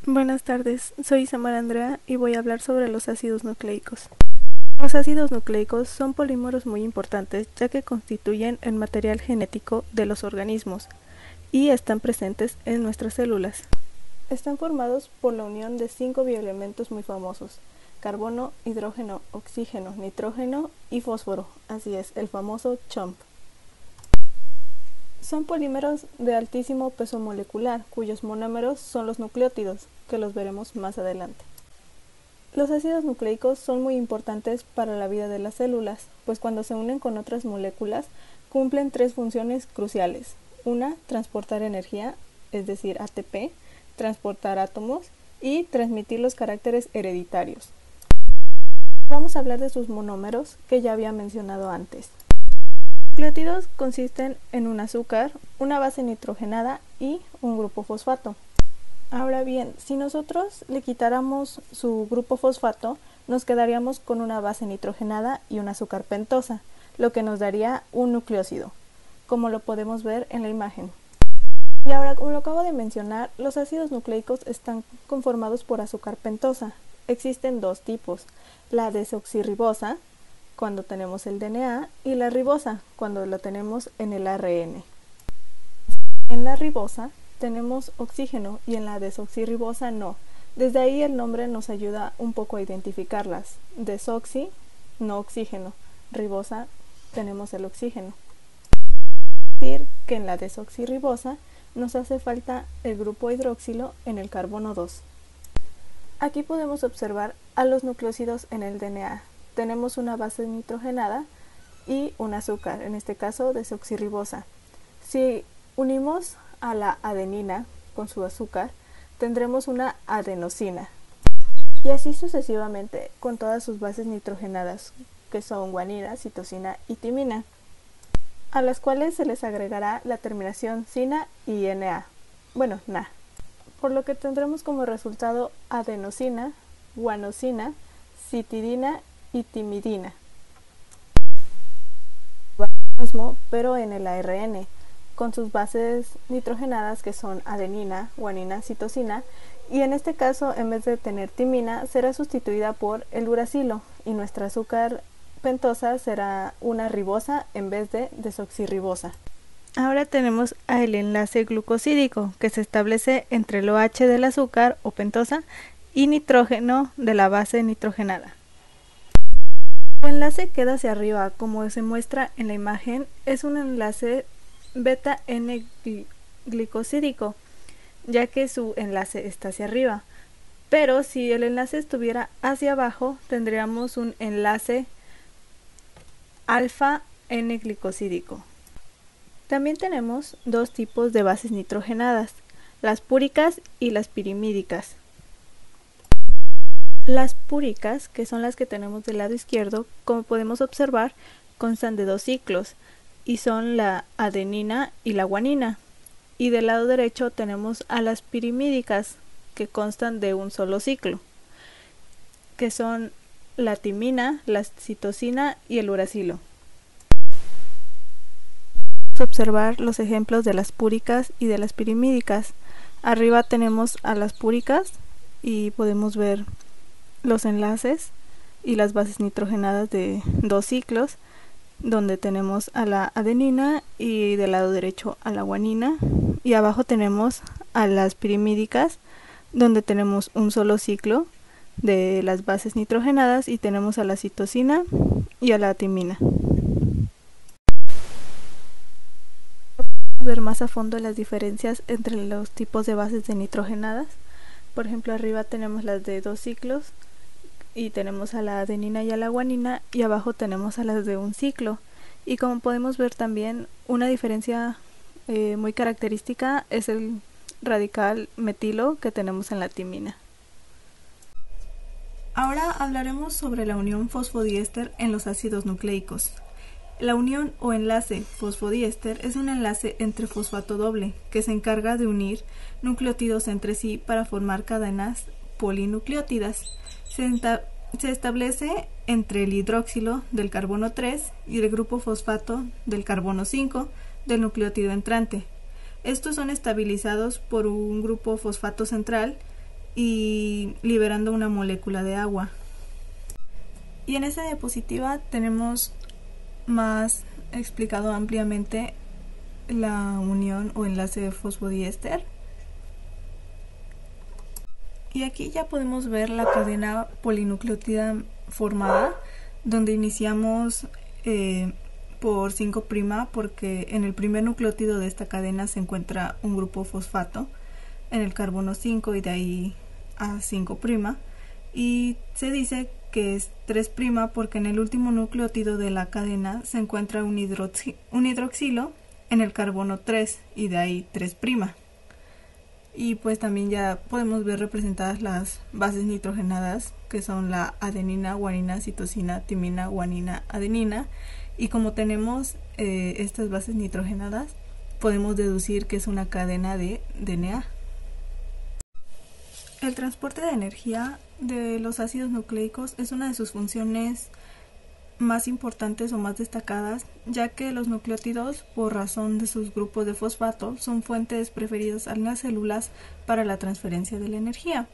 Buenas tardes, soy Samara Andrea y voy a hablar sobre los ácidos nucleicos. Los ácidos nucleicos son polímeros muy importantes ya que constituyen el material genético de los organismos y están presentes en nuestras células. Están formados por la unión de 5 bioelementos muy famosos: carbono, hidrógeno, oxígeno, nitrógeno y fósforo, así es, el famoso CHOMP. Son polímeros de altísimo peso molecular, cuyos monómeros son los nucleótidos, que los veremos más adelante. Los ácidos nucleicos son muy importantes para la vida de las células, pues cuando se unen con otras moléculas cumplen 3 funciones cruciales. Una, transportar energía, es decir, ATP, transportar átomos y transmitir los caracteres hereditarios. Vamos a hablar de sus monómeros, que ya había mencionado antes. Los nucleótidos consisten en un azúcar, una base nitrogenada y un grupo fosfato. Ahora bien, si nosotros le quitáramos su grupo fosfato, nos quedaríamos con una base nitrogenada y un azúcar pentosa, lo que nos daría un nucleósido, como lo podemos ver en la imagen. Y ahora, como lo acabo de mencionar, los ácidos nucleicos están conformados por azúcar pentosa. Existen dos tipos: la desoxirribosa, cuando tenemos el DNA, y la ribosa, cuando lo tenemos en el ARN. En la ribosa tenemos oxígeno y en la desoxirribosa no. Desde ahí el nombre nos ayuda un poco a identificarlas. Desoxi, no oxígeno; ribosa, tenemos el oxígeno. Es decir, que en la desoxirribosa nos hace falta el grupo hidroxilo en el carbono 2. Aquí podemos observar a los nucleósidos en el DNA. Tenemos una base nitrogenada y un azúcar, en este caso desoxirribosa. Si unimos a la adenina con su azúcar, tendremos una adenosina. Y así sucesivamente con todas sus bases nitrogenadas, que son guanina, citosina y timina, a las cuales se les agregará la terminación sina y na, na, por lo que tendremos como resultado adenosina, guanosina, citidina y timidina. Mismo, pero en el ARN, con sus bases nitrogenadas, que son adenina, guanina, citosina, y en este caso, en vez de tener timina, será sustituida por el uracilo, y nuestra azúcar pentosa será una ribosa en vez de desoxirribosa. Ahora tenemos el enlace glucosídico, que se establece entre el OH del azúcar o pentosa y nitrógeno de la base nitrogenada. El enlace queda hacia arriba, como se muestra en la imagen. Es un enlace beta N-glicosídico, ya que su enlace está hacia arriba. Pero si el enlace estuviera hacia abajo, tendríamos un enlace alfa N-glicosídico. También tenemos dos tipos de bases nitrogenadas: las púricas y las pirimídicas. Las púricas, que son las que tenemos del lado izquierdo, como podemos observar, constan de 2 ciclos y son la adenina y la guanina. Y del lado derecho tenemos a las pirimídicas, que constan de un solo ciclo, que son la timina, la citosina y el uracilo. Vamos a observar los ejemplos de las púricas y de las pirimídicas. Arriba tenemos a las púricas y podemos ver los enlaces y las bases nitrogenadas de 2 ciclos, donde tenemos a la adenina y del lado derecho a la guanina, y abajo tenemos a las pirimídicas, donde tenemos un solo ciclo de las bases nitrogenadas y tenemos a la citosina y a la timina. Vamos a ver más a fondo las diferencias entre los tipos de bases de nitrogenadas. Por ejemplo, arriba tenemos las de 2 ciclos y tenemos a la adenina y a la guanina, y abajo tenemos a las de un ciclo. Y como podemos ver también, una diferencia muy característica es el radical metilo que tenemos en la timina. Ahora hablaremos sobre la unión fosfodiéster en los ácidos nucleicos. La unión o enlace fosfodiéster es un enlace entre fosfato doble que se encarga de unir nucleótidos entre sí para formar cadenas polinucleótidas. Se establece entre el hidroxilo del carbono 3 y el grupo fosfato del carbono 5 del nucleótido entrante. Estos son estabilizados por un grupo fosfato central y liberando una molécula de agua. Y en esta diapositiva tenemos más explicado ampliamente la unión o enlace de fosfodiéster. Y aquí ya podemos ver la cadena polinucleótida formada, donde iniciamos por 5' porque en el primer nucleótido de esta cadena se encuentra un grupo fosfato en el carbono 5 y de ahí a 5', y se dice que es 3' porque en el último nucleótido de la cadena se encuentra un hidroxilo en el carbono 3 y de ahí 3'. Y pues también ya podemos ver representadas las bases nitrogenadas, que son la adenina, guanina, citosina, timina, guanina, adenina, y como tenemos estas bases nitrogenadas, podemos deducir que es una cadena de DNA. El transporte de energía de los ácidos nucleicos es una de sus funciones más importantes o más destacadas, ya que los nucleótidos, por razón de sus grupos de fosfato, son fuentes preferidas en las células para la transferencia de la energía.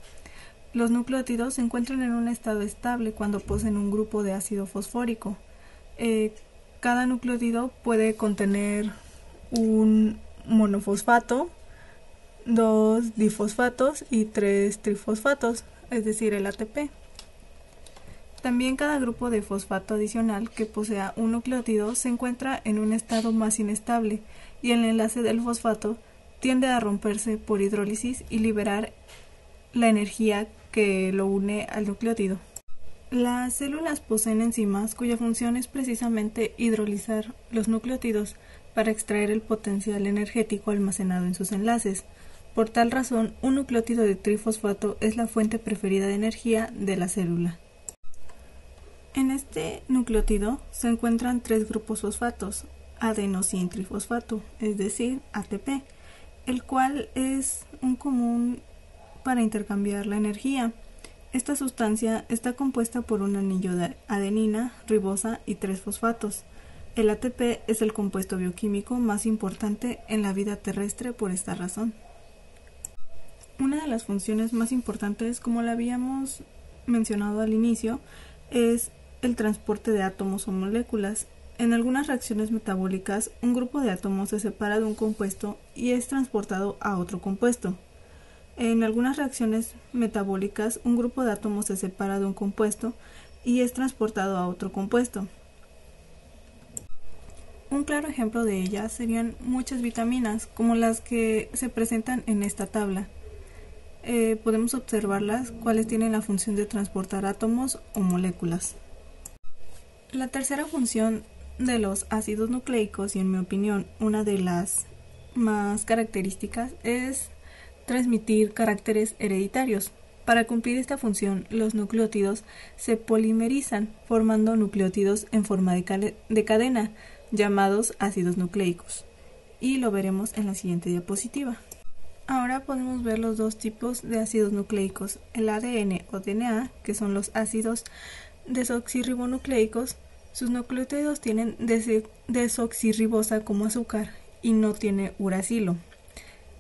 Los nucleótidos se encuentran en un estado estable cuando poseen un grupo de ácido fosfórico. Cada nucleótido puede contener un monofosfato, 2 difosfatos y 3 trifosfatos, es decir, el ATP. También cada grupo de fosfato adicional que posea un nucleótido se encuentra en un estado más inestable y el enlace del fosfato tiende a romperse por hidrólisis y liberar la energía que lo une al nucleótido. Las células poseen enzimas cuya función es precisamente hidrolizar los nucleótidos para extraer el potencial energético almacenado en sus enlaces. Por tal razón, un nucleótido de trifosfato es la fuente preferida de energía de la célula. En este nucleótido se encuentran 3 grupos fosfatos, adenosintrifosfato, es decir, ATP, el cual es un común para intercambiar la energía. Esta sustancia está compuesta por un anillo de adenina, ribosa y 3 fosfatos. El ATP es el compuesto bioquímico más importante en la vida terrestre por esta razón. Una de las funciones más importantes, como la habíamos mencionado al inicio, es el transporte de átomos o moléculas. En algunas reacciones metabólicas, un grupo de átomos se separa de un compuesto y es transportado a otro compuesto. En algunas reacciones metabólicas, un grupo de átomos se separa de un compuesto y es transportado a otro compuesto. Un claro ejemplo de ellas serían muchas vitaminas, como las que se presentan en esta tabla. Podemos observarlas, cuáles tienen la función de transportar átomos o moléculas. La tercera función de los ácidos nucleicos, y en mi opinión una de las más características, es transmitir caracteres hereditarios. Para cumplir esta función, los nucleótidos se polimerizan, formando nucleótidos en forma de cadena, llamados ácidos nucleicos. Y lo veremos en la siguiente diapositiva. Ahora podemos ver los dos tipos de ácidos nucleicos, el ADN o DNA, que son los ácidos desoxirribonucleicos. Sus nucleótidos tienen desoxirribosa como azúcar y no tiene uracilo.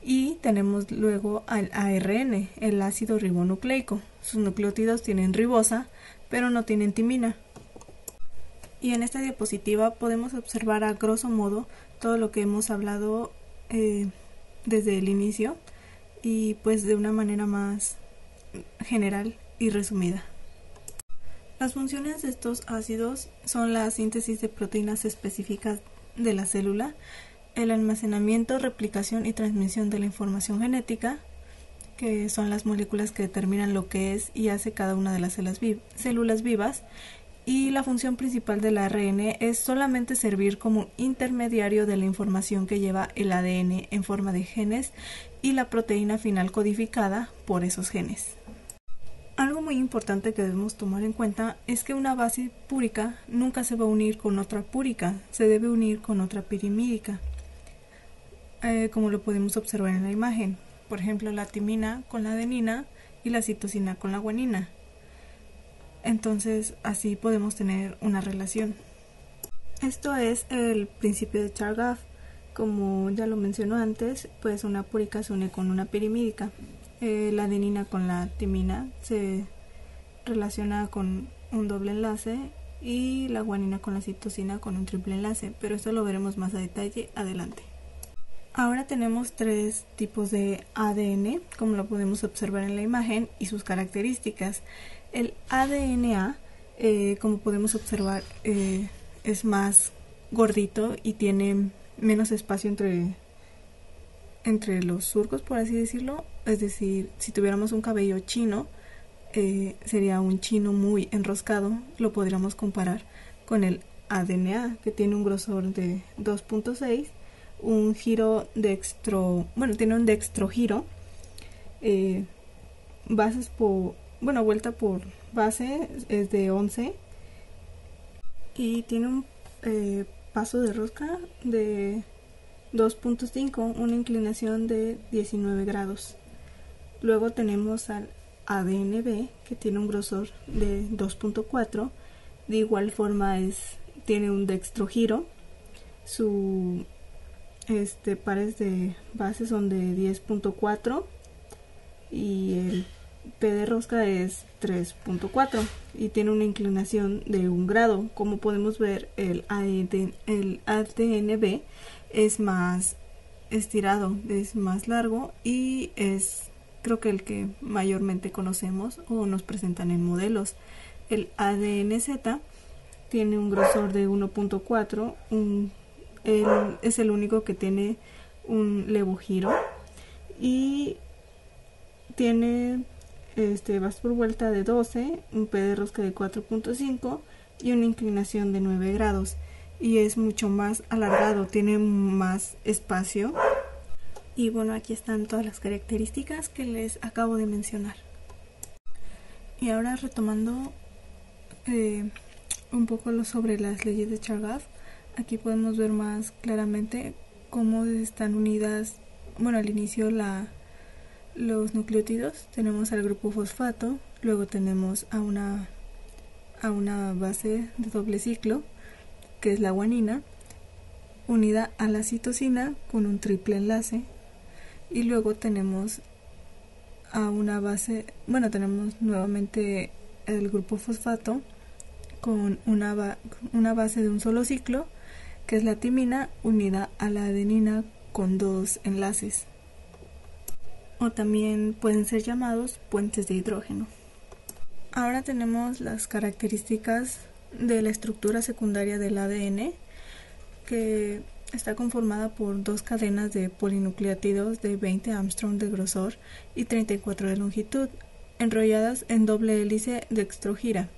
Y tenemos luego al ARN, el ácido ribonucleico. Sus nucleótidos tienen ribosa, pero no tienen timina. Y en esta diapositiva podemos observar a grosso modo todo lo que hemos hablado desde el inicio, y pues de una manera más general y resumida. Las funciones de estos ácidos son la síntesis de proteínas específicas de la célula, el almacenamiento, replicación y transmisión de la información genética, que son las moléculas que determinan lo que es y hace cada una de las células vivas, y la función principal del ARN es solamente servir como intermediario de la información que lleva el ADN en forma de genes y la proteína final codificada por esos genes. Algo muy importante que debemos tomar en cuenta es que una base púrica nunca se va a unir con otra púrica, se debe unir con otra pirimídica, como lo podemos observar en la imagen. Por ejemplo, la timina con la adenina y la citosina con la guanina. Entonces, así podemos tener una relación. Esto es el principio de Chargaff. Como ya lo mencionó antes, pues una púrica se une con una pirimídica. la adenina con la timina se relaciona con un doble enlace y la guanina con la citosina con un triple enlace, pero esto lo veremos más a detalle adelante. Ahora tenemos tres tipos de ADN, como lo podemos observar en la imagen, y sus características. El ADNA, como podemos observar, es más gordito y tiene menos espacio entre los surcos, por así decirlo. Es decir, si tuviéramos un cabello chino, sería un chino muy enroscado. Lo podríamos comparar con el ADNA, que tiene un grosor de 2.6, un giro tiene un dextrogiro, vuelta por base es de 11 y tiene un paso de rosca de 2.5, una inclinación de 19 grados. Luego tenemos al ADNB, que tiene un grosor de 2.4, de igual forma tiene un dextrogiro, su pares de base son de 10.4 y el P de rosca es 3.4 y tiene una inclinación de 1 grado. Como podemos ver, el ADNB es más estirado, es más largo y es, creo que el que mayormente conocemos o nos presentan en modelos. El ADNZ tiene un grosor de 1.4, es el único que tiene un levogiro y tiene base por vuelta de 12, un P de rosca de 4.5 y una inclinación de 9 grados, y es mucho más alargado, tiene más espacio. Y bueno, aquí están todas las características que les acabo de mencionar. Y ahora retomando un poco sobre las leyes de Chargaff, aquí podemos ver más claramente cómo están unidas, al inicio los nucleótidos. Tenemos al grupo fosfato, luego tenemos a una base de doble ciclo, que es la guanina, unida a la citosina con un triple enlace, y luego tenemos a una base, tenemos nuevamente el grupo fosfato con una base de un solo ciclo, que es la timina, unida a la adenina con 2 enlaces, o también pueden ser llamados puentes de hidrógeno. Ahora tenemos las características de la estructura secundaria del ADN, que está conformada por 2 cadenas de polinucleótidos de 20 Armstrong de grosor y 34 de longitud, enrolladas en doble hélice dextrogira,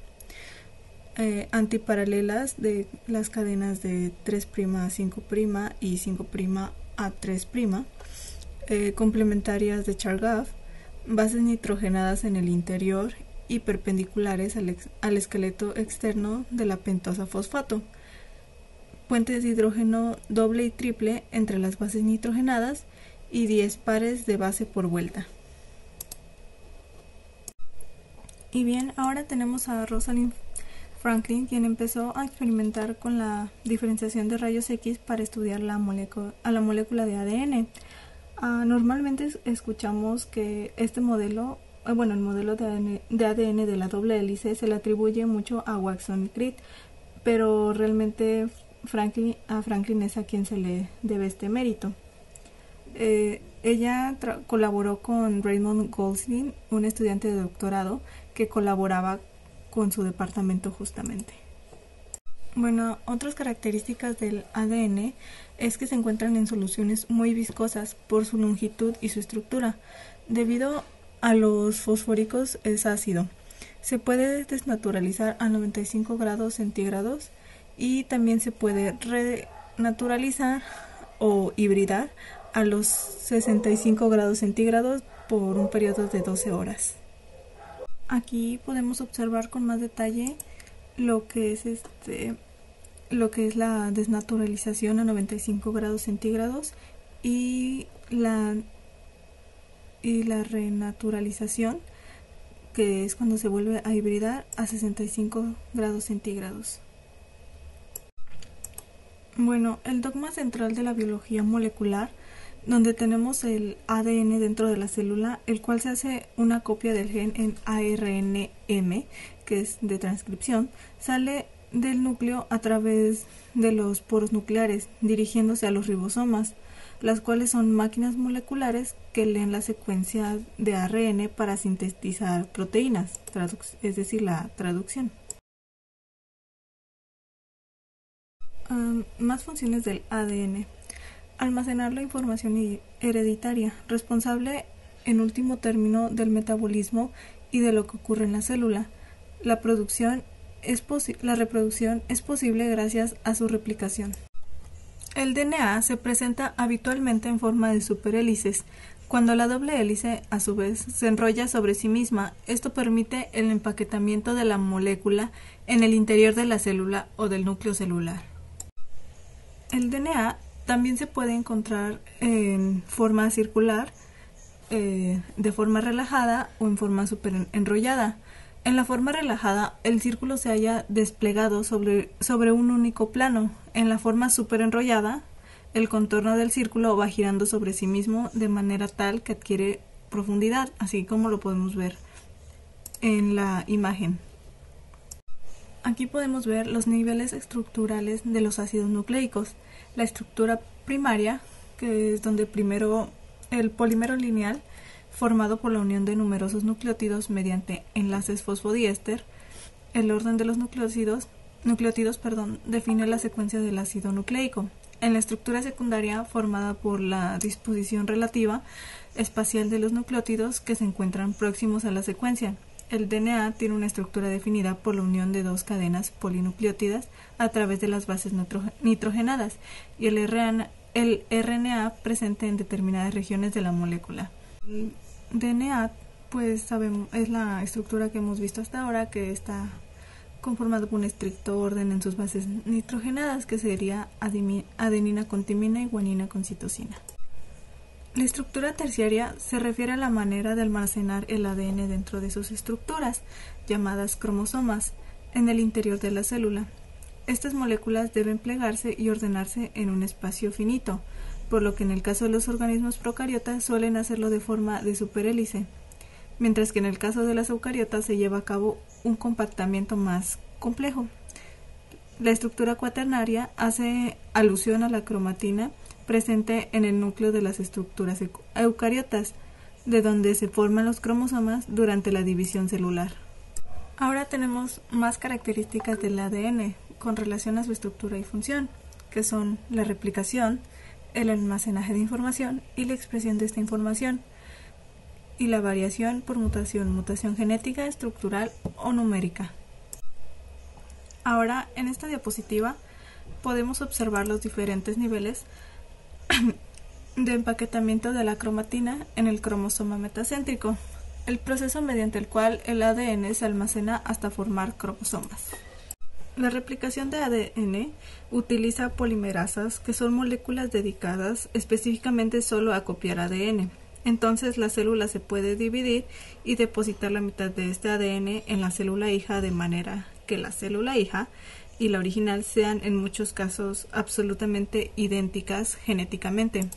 antiparalelas de las cadenas de 3' a 5' y 5' a 3', complementarias de Chargaff, bases nitrogenadas en el interior y perpendiculares al esqueleto externo de la pentosa fosfato, puentes de hidrógeno doble y triple entre las bases nitrogenadas y 10 pares de base por vuelta. Y bien, ahora tenemos a Rosalind Franklin, quien empezó a experimentar con la diferenciación de rayos X para estudiar la molécula de ADN. Normalmente escuchamos que este modelo, el modelo de ADN de la doble hélice se le atribuye mucho a Watson y Crick, pero realmente a Franklin es a quien se le debe este mérito. Ella colaboró con Raymond Goldstein, un estudiante de doctorado que colaboraba con su departamento justamente. Otras características del ADN es que se encuentran en soluciones muy viscosas por su longitud y su estructura. Debido a los fosfóricos es ácido. Se puede desnaturalizar a 95 grados centígrados y también se puede renaturalizar o hibridar a los 65 grados centígrados por un periodo de 12 horas. Aquí podemos observar con más detalle lo que es la desnaturalización a 95 grados centígrados y la renaturalización, que es cuando se vuelve a hibridar a 65 grados centígrados. El dogma central de la biología molecular donde tenemos el ADN dentro de la célula, el cual se hace una copia del gen en ARNM, que es de transcripción, sale del núcleo a través de los poros nucleares, dirigiéndose a los ribosomas, las cuales son máquinas moleculares que leen la secuencia de ARN para sintetizar proteínas, es decir, la traducción. Más funciones del ADN. Almacenar la información hereditaria, responsable en último término del metabolismo y de lo que ocurre en la célula. La reproducción es posible gracias a su replicación. El DNA se presenta habitualmente en forma de superhélices. Cuando la doble hélice, a su vez, se enrolla sobre sí misma, esto permite el empaquetamiento de la molécula en el interior de la célula o del núcleo celular. El DNA también se puede encontrar en forma circular, de forma relajada o en forma super enrollada. En la forma relajada, el círculo se halla desplegado sobre un único plano. En la forma super enrollada, el contorno del círculo va girando sobre sí mismo de manera tal que adquiere profundidad, así como lo podemos ver en la imagen. Aquí podemos ver los niveles estructurales de los ácidos nucleicos. La estructura primaria, que es donde primero el polímero lineal, formado por la unión de numerosos nucleótidos mediante enlaces fosfodiéster. El orden de los nucleótidos define la secuencia del ácido nucleico. En la estructura secundaria, formada por la disposición relativa espacial de los nucleótidos que se encuentran próximos a la secuencia. El DNA tiene una estructura definida por la unión de dos cadenas polinucleótidas a través de las bases nitrogenadas y el RNA presente en determinadas regiones de la molécula. El DNA, pues sabemos, es la estructura que hemos visto hasta ahora, que está conformado por un estricto orden en sus bases nitrogenadas, que sería adenina con timina y guanina con citosina. La estructura terciaria se refiere a la manera de almacenar el ADN dentro de sus estructuras, llamadas cromosomas, en el interior de la célula. Estas moléculas deben plegarse y ordenarse en un espacio finito, por lo que en el caso de los organismos procariotas suelen hacerlo de forma de superhélice, mientras que en el caso de las eucariotas se lleva a cabo un compactamiento más complejo. La estructura cuaternaria hace alusión a la cromatina presente en el núcleo de las estructuras eucariotas, de donde se forman los cromosomas durante la división celular. Ahora tenemos más características del ADN con relación a su estructura y función, que son la replicación, el almacenaje de información y la expresión de esta información, y la variación por mutación genética, estructural o numérica. Ahora, en esta diapositiva podemos observar los diferentes niveles de empaquetamiento de la cromatina en el cromosoma metacéntrico, el proceso mediante el cual el ADN se almacena hasta formar cromosomas. La replicación de ADN utiliza polimerasas, que son moléculas dedicadas específicamente solo a copiar ADN. Entonces la célula se puede dividir y depositar la mitad de este ADN en la célula hija, de manera que la célula hija y la original sean en muchos casos absolutamente idénticas genéticamente.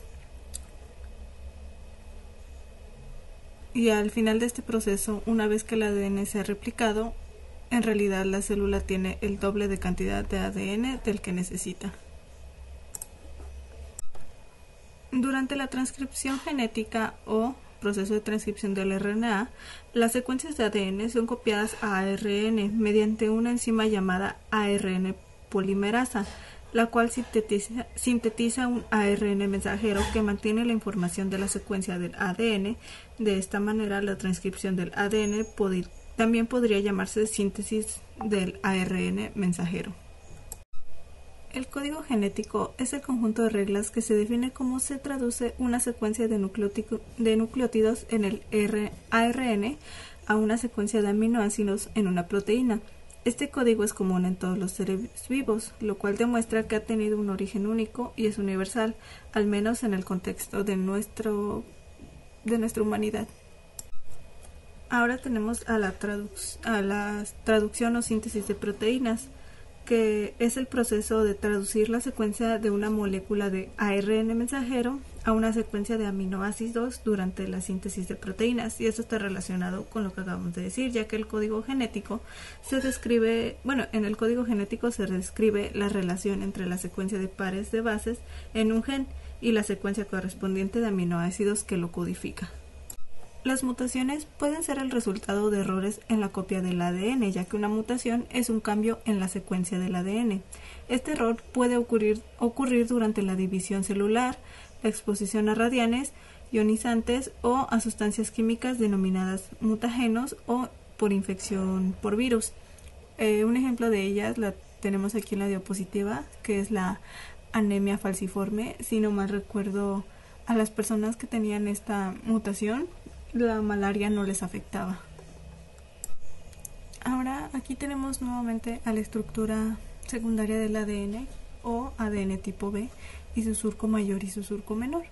Y al final de este proceso, una vez que el ADN se ha replicado, en realidad la célula tiene el doble de cantidad de ADN del que necesita. Durante la transcripción genética o proceso de transcripción del RNA, las secuencias de ADN son copiadas a ARN mediante una enzima llamada ARN polimerasa, la cual sintetiza un ARN mensajero que mantiene la información de la secuencia del ADN. De esta manera, la transcripción del ADN también podría llamarse síntesis del ARN mensajero. El código genético es el conjunto de reglas que se define cómo se traduce una secuencia de nucleótidos en el ARN a una secuencia de aminoácidos en una proteína. Este código es común en todos los seres vivos, lo cual demuestra que ha tenido un origen único y es universal, al menos en el contexto de nuestra humanidad. Ahora tenemos a la traducción o síntesis de proteínas, que es el proceso de traducir la secuencia de una molécula de ARN mensajero a una secuencia de aminoácidos durante la síntesis de proteínas, y esto está relacionado con lo que acabamos de decir, ya que el código genético se describe, en el código genético se describe la relación entre la secuencia de pares de bases en un gen y la secuencia correspondiente de aminoácidos que lo codifica. Las mutaciones pueden ser el resultado de errores en la copia del ADN, ya que una mutación es un cambio en la secuencia del ADN. Este error puede ocurrir durante la división celular, la exposición a radianes ionizantes o a sustancias químicas denominadas mutagenos o por infección por virus. Un ejemplo de ellas la tenemos aquí en la diapositiva, que es la anemia falciforme. Si no mal recuerdo, a las personas que tenían esta mutación, la malaria no les afectaba. Ahora aquí tenemos nuevamente a la estructura secundaria del ADN o ADN tipo B y su surco mayor y su surco menor.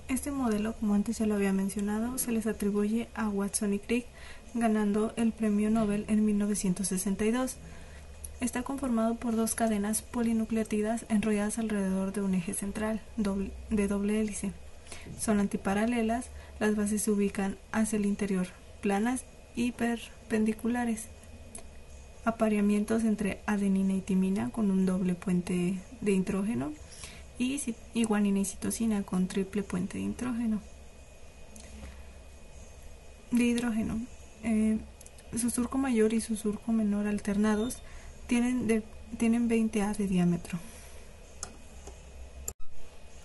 Este modelo, como antes ya lo había mencionado, se les atribuye a Watson y Crick, ganando el premio Nobel en 1962. Está conformado por dos cadenas polinucleótidas enrolladas alrededor de un eje central de doble hélice. Son antiparalelas, las bases se ubican hacia el interior, planas y perpendiculares. Apareamientos entre adenina y timina con un doble puente de nitrógeno y guanina y citosina con triple puente de hidrógeno. Su surco mayor y su surco menor alternados tienen 20 A de diámetro.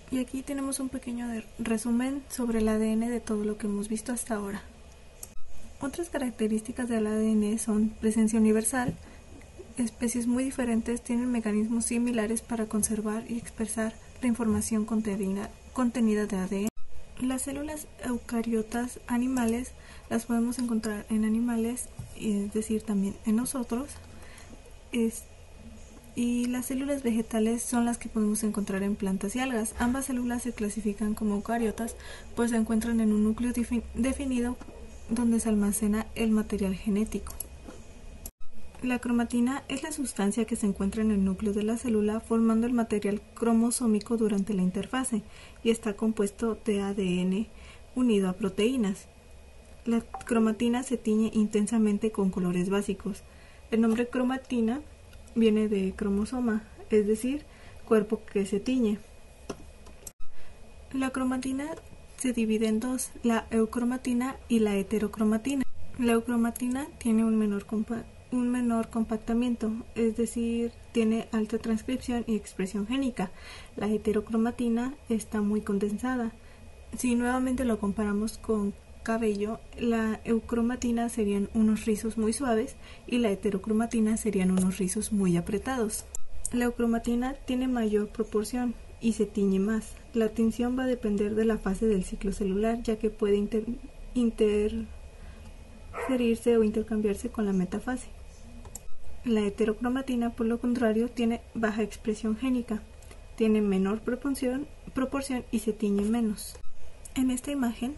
Y aquí tenemos un pequeño resumen sobre el ADN de todo lo que hemos visto hasta ahora. Otras características del ADN son presencia universal. Especies muy diferentes tienen mecanismos similares para conservar y expresar la información contenida de ADN. Las células eucariotas animales las podemos encontrar en animales, es decir, también en nosotros. Y las células vegetales son las que podemos encontrar en plantas y algas. Ambas células se clasifican como eucariotas, pues se encuentran en un núcleo definido donde se almacena el material genético. La cromatina es la sustancia que se encuentra en el núcleo de la célula formando el material cromosómico durante la interfase y está compuesto de ADN unido a proteínas. La cromatina se tiñe intensamente con colores básicos. El nombre cromatina viene de cromosoma, es decir, cuerpo que se tiñe. La cromatina se divide en dos, la eucromatina y la heterocromatina. La eucromatina tiene un menor compactamiento, es decir, tiene alta transcripción y expresión génica. La heterocromatina está muy condensada. Si nuevamente lo comparamos con cabello, la eucromatina serían unos rizos muy suaves y la heterocromatina serían unos rizos muy apretados. La eucromatina tiene mayor proporción y se tiñe más. La tinción va a depender de la fase del ciclo celular, ya que puede interferirse o intercambiarse con la metafase. La heterocromatina, por lo contrario, tiene baja expresión génica, tiene menor proporción y se tiñe menos. En esta imagen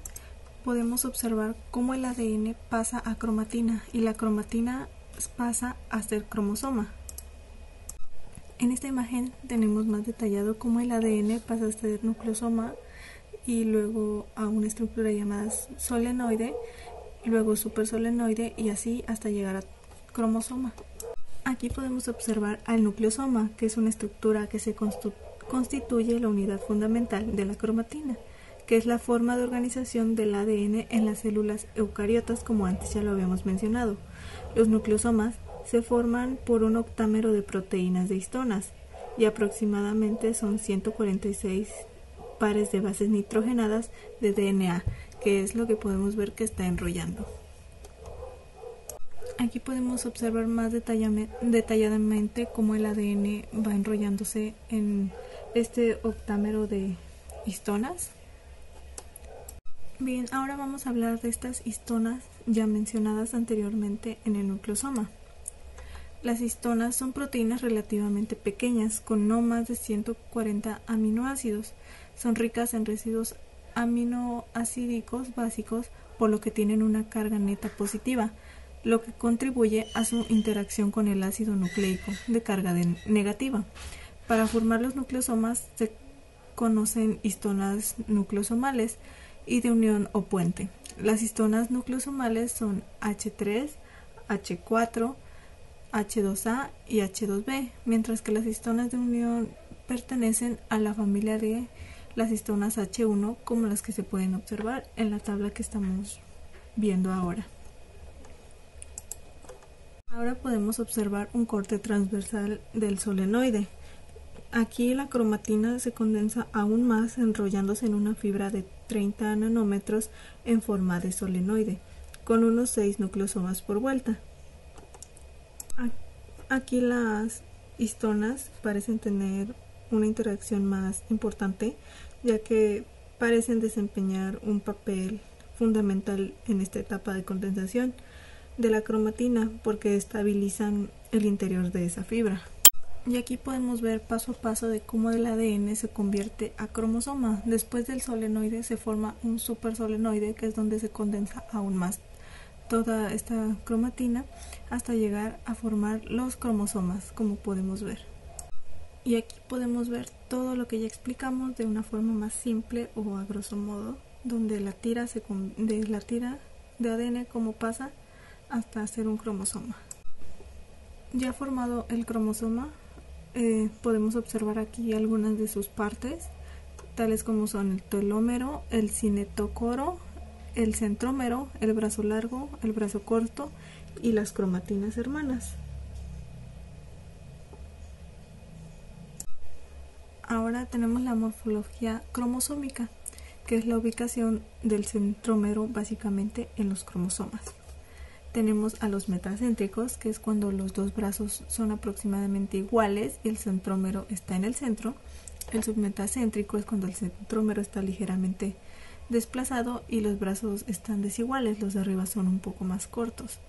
podemos observar cómo el ADN pasa a cromatina y la cromatina pasa a ser cromosoma. En esta imagen tenemos más detallado cómo el ADN pasa a ser nucleosoma y luego a una estructura llamada solenoide, luego supersolenoide y así hasta llegar a cromosoma. Aquí podemos observar al nucleosoma, que es una estructura que se constituye la unidad fundamental de la cromatina, que es la forma de organización del ADN en las células eucariotas, como antes ya lo habíamos mencionado. Los nucleosomas se forman por un octámero de proteínas de histonas y aproximadamente son 146 pares de bases nitrogenadas de DNA, que es lo que podemos ver que está enrollando. Aquí podemos observar más detalladamente cómo el ADN va enrollándose en este octámero de histonas. Bien, ahora vamos a hablar de estas histonas ya mencionadas anteriormente en el nucleosoma. Las histonas son proteínas relativamente pequeñas con no más de 140 aminoácidos. Son ricas en residuos aminoácidicos básicos, por lo que tienen una carga neta positiva. lo que contribuye a su interacción con el ácido nucleico de carga negativa. Para formar los nucleosomas se conocen histonas nucleosomales y de unión o puente. Las histonas nucleosomales son H3, H4, H2A y H2B, mientras que las histonas de unión pertenecen a la familia de las histonas H1, como las que se pueden observar en la tabla que estamos viendo ahora. Ahora podemos observar un corte transversal del solenoide. Aquí la cromatina se condensa aún más enrollándose en una fibra de 30 nanómetros en forma de solenoide, con unos 6 nucleosomas por vuelta. Aquí las histonas parecen tener una interacción más importante, ya que parecen desempeñar un papel fundamental en esta etapa de condensación de la cromatina, porque estabilizan el interior de esa fibra. Y aquí podemos ver paso a paso de cómo el ADN se convierte a cromosoma. Después del solenoide se forma un supersolenoide, que es donde se condensa aún más toda esta cromatina hasta llegar a formar los cromosomas, como podemos ver. Y aquí podemos ver todo lo que ya explicamos de una forma más simple o a grosso modo, donde la tira de ADN como pasa hasta hacer un cromosoma. Ya formado el cromosoma, podemos observar aquí algunas de sus partes, tales como son el telómero, el cinetocoro, el centrómero, el brazo largo, el brazo corto y las cromatinas hermanas. Ahora tenemos la morfología cromosómica, que es la ubicación del centrómero básicamente en los cromosomas. Tenemos a los metacéntricos, que es cuando los dos brazos son aproximadamente iguales y el centrómero está en el centro. El submetacéntrico es cuando el centrómero está ligeramente desplazado y los brazos están desiguales, los de arriba son un poco más cortos.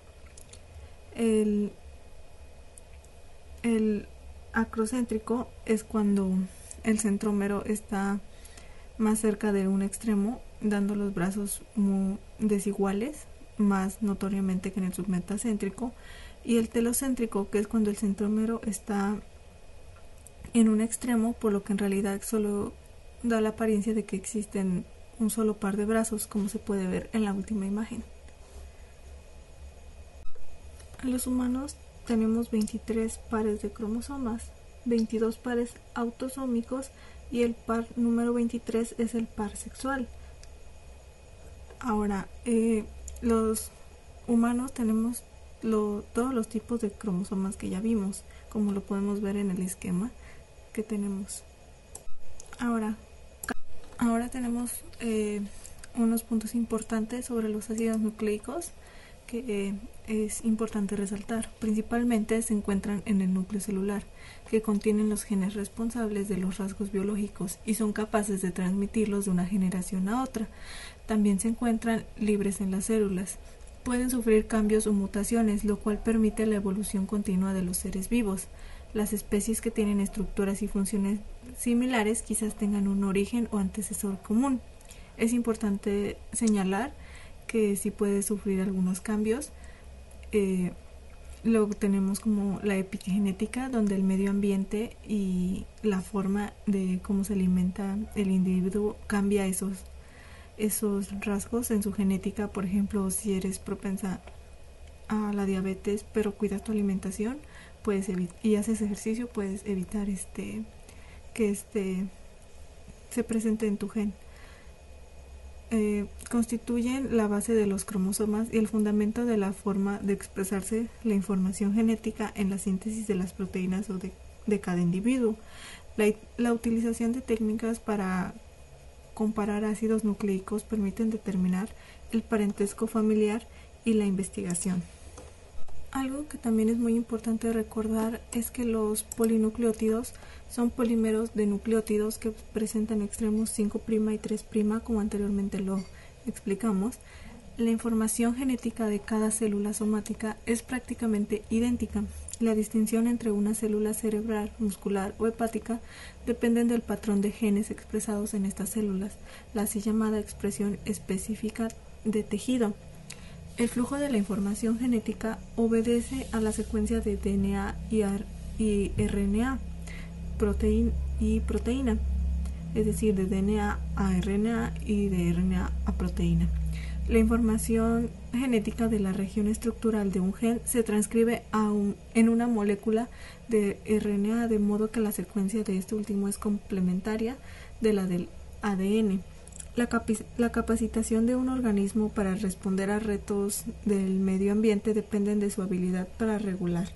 El acrocéntrico es cuando el centrómero está más cerca de un extremo, dando los brazos muy desiguales, más notoriamente que en el submetacéntrico. Y el telocéntrico, que es cuando el centrómero está en un extremo, por lo que en realidad solo da la apariencia de que existen un solo par de brazos, como se puede ver en la última imagen. En los humanos tenemos 23 pares de cromosomas, 22 pares autosómicos y el par número 23 es el par sexual. Ahora, los humanos tenemos todos los tipos de cromosomas que ya vimos, como lo podemos ver en el esquema que tenemos. Ahora tenemos unos puntos importantes sobre los ácidos nucleicos que es importante resaltar. Principalmente se encuentran en el núcleo celular, que contienen los genes responsables de los rasgos biológicos y son capaces de transmitirlos de una generación a otra. También se encuentran libres en las células. Pueden sufrir cambios o mutaciones, lo cual permite la evolución continua de los seres vivos. Las especies que tienen estructuras y funciones similares quizás tengan un origen o antecesor común. Es importante señalar que sí puede sufrir algunos cambios. Luego tenemos como la epigenética, donde el medio ambiente y la forma de cómo se alimenta el individuo cambia esos rasgos en su genética. Por ejemplo, si eres propensa a la diabetes pero cuidas tu alimentación y haces ejercicio, puedes evitar que se presente en tu gen. Constituyen la base de los cromosomas y el fundamento de la forma de expresarse la información genética en la síntesis de las proteínas de cada individuo. La utilización de técnicas para comparar ácidos nucleicos permiten determinar el parentesco familiar y la investigación. Algo que también es muy importante recordar es que los polinucleótidos son polímeros de nucleótidos que presentan extremos 5' y 3', como anteriormente lo explicamos. La información genética de cada célula somática es prácticamente idéntica. La distinción entre una célula cerebral, muscular o hepática dependen del patrón de genes expresados en estas células, la así llamada expresión específica de tejido. El flujo de la información genética obedece a la secuencia de DNA y RNA y proteína, es decir, de DNA a RNA y de RNA a proteína. La información genética de la región estructural de un gen se transcribe en una molécula de RNA, de modo que la secuencia de este último es complementaria de la del ADN. La capacitación de un organismo para responder a retos del medio ambiente dependen de su habilidad para regular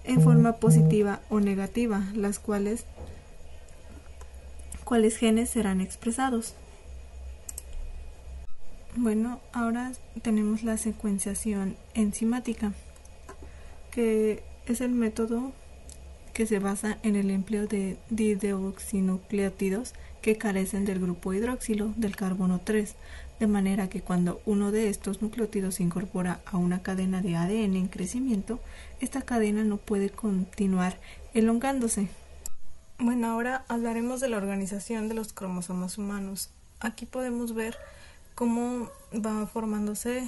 en forma positiva o negativa cuáles genes serán expresados. Bueno, ahora tenemos la secuenciación enzimática, que es el método que se basa en el empleo de dideoxinucleótidos que carecen del grupo hidroxilo del carbono 3, de manera que cuando uno de estos nucleótidos se incorpora a una cadena de ADN en crecimiento, esta cadena no puede continuar elongándose. Bueno, ahora hablaremos de la organización de los cromosomas humanos. Aquí podemos ver cómo va formándose,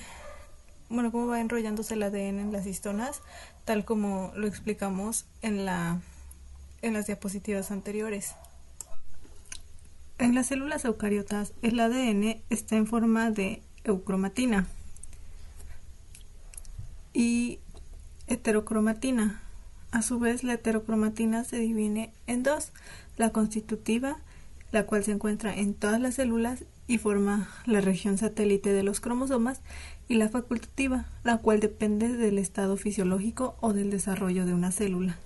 cómo va enrollándose el ADN en las histonas, tal como lo explicamos en las diapositivas anteriores. En las células eucariotas, el ADN está en forma de eucromatina y heterocromatina. A su vez, la heterocromatina se divide en dos: la constitutiva, la cual se encuentra en todas las células y forma la región satélite de los cromosomas, y la facultativa, la cual depende del estado fisiológico o del desarrollo de una célula.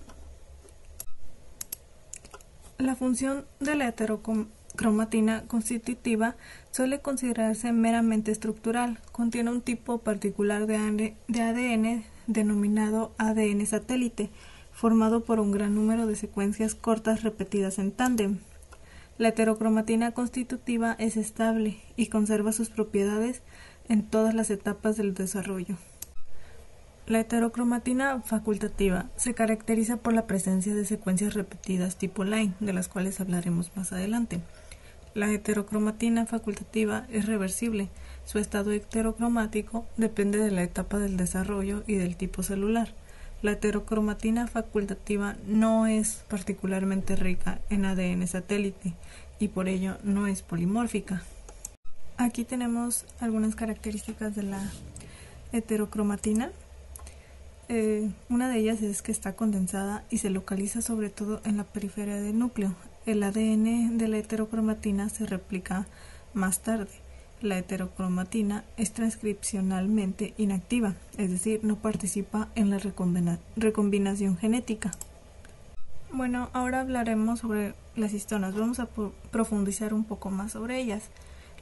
La función de la heterocromatina constitutiva suele considerarse meramente estructural. Contiene un tipo particular de ADN denominado ADN satélite, formado por un gran número de secuencias cortas repetidas en tándem. La heterocromatina constitutiva es estable y conserva sus propiedades en todas las etapas del desarrollo. La heterocromatina facultativa se caracteriza por la presencia de secuencias repetidas tipo line, de las cuales hablaremos más adelante. La heterocromatina facultativa es reversible. Su estado heterocromático depende de la etapa del desarrollo y del tipo celular. La heterocromatina facultativa no es particularmente rica en ADN satélite y por ello no es polimórfica. Aquí tenemos algunas características de la heterocromatina. Una de ellas es que está condensada y se localiza sobre todo en la periferia del núcleo. El ADN de la heterocromatina se replica más tarde. La heterocromatina es transcripcionalmente inactiva, es decir, no participa en la recombinación genética. Bueno, ahora hablaremos sobre las histonas. Vamos a profundizar un poco más sobre ellas.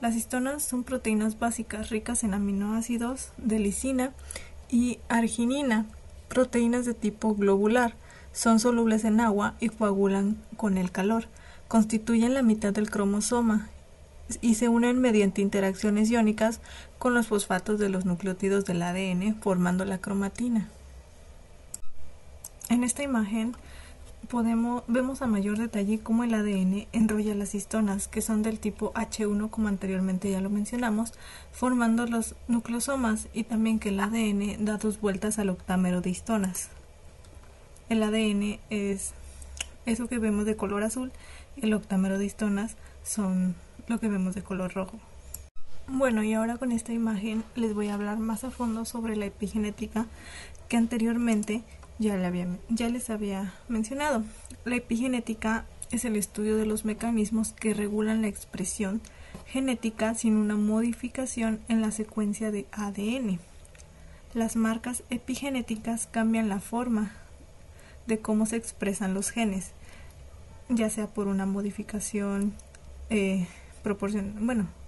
Las histonas son proteínas básicas ricas en aminoácidos de lisina y arginina, proteínas de tipo globular. Son solubles en agua y coagulan con el calor. Constituyen la mitad del cromosoma y se unen mediante interacciones iónicas con los fosfatos de los nucleótidos del ADN, formando la cromatina. En esta imagen vemos a mayor detalle cómo el ADN enrolla las histonas, que son del tipo H1, como anteriormente ya lo mencionamos, formando los nucleosomas, y también que el ADN da 2 vueltas al octámero de histonas. El ADN es eso que vemos de color azul, el octámero de histonas son lo que vemos de color rojo. Bueno, y ahora con esta imagen les voy a hablar más a fondo sobre la epigenética, que anteriormente ya les había mencionado. La epigenética es el estudio de los mecanismos que regulan la expresión genética sin una modificación en la secuencia de ADN. Las marcas epigenéticas cambian la forma de cómo se expresan los genes, ya sea por una modificación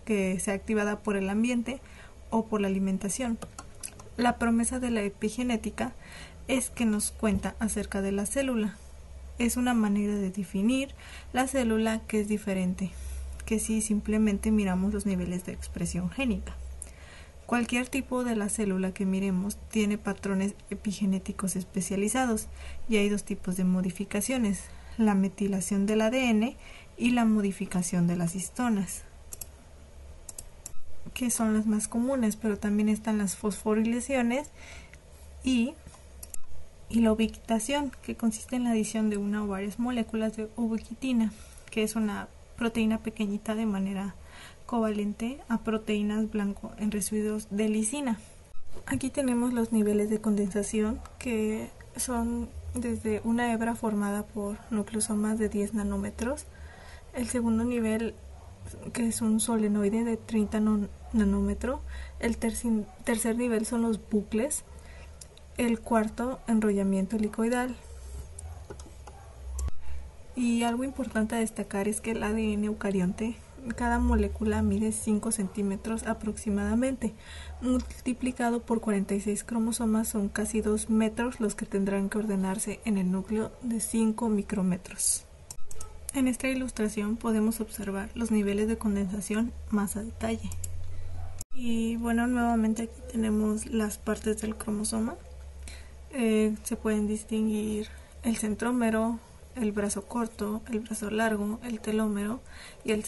que sea activada por el ambiente o por la alimentación. La promesa de la epigenética es que nos cuenta acerca de la célula. Es una manera de definir la célula que es diferente que si simplemente miramos los niveles de expresión génica. Cualquier tipo de la célula que miremos tiene patrones epigenéticos especializados, y hay 2 tipos de modificaciones: la metilación del ADN y la modificación de las histonas. que son las más comunes, pero también están las fosforilaciones y la ubiquitación, que consiste en la adición de una o varias moléculas de ubiquitina, que es una proteína pequeñita de manera covalente a proteínas blanco en residuos de lisina. Aquí tenemos los niveles de condensación, que son desde una hebra formada por nucleosomas de 10 nanómetros. El segundo nivel, que es un solenoide de 30 nanómetros. El tercer nivel son los bucles. El cuarto, enrollamiento helicoidal. Y algo importante a destacar es que el ADN eucarionte, cada molécula mide 5 centímetros aproximadamente. Multiplicado por 46 cromosomas son casi 2 metros los que tendrán que ordenarse en el núcleo de 5 micrómetros. En esta ilustración podemos observar los niveles de condensación más a detalle. Y bueno, nuevamente aquí tenemos las partes del cromosoma. Se pueden distinguir el centrómero, el brazo corto, el brazo largo, el telómero y el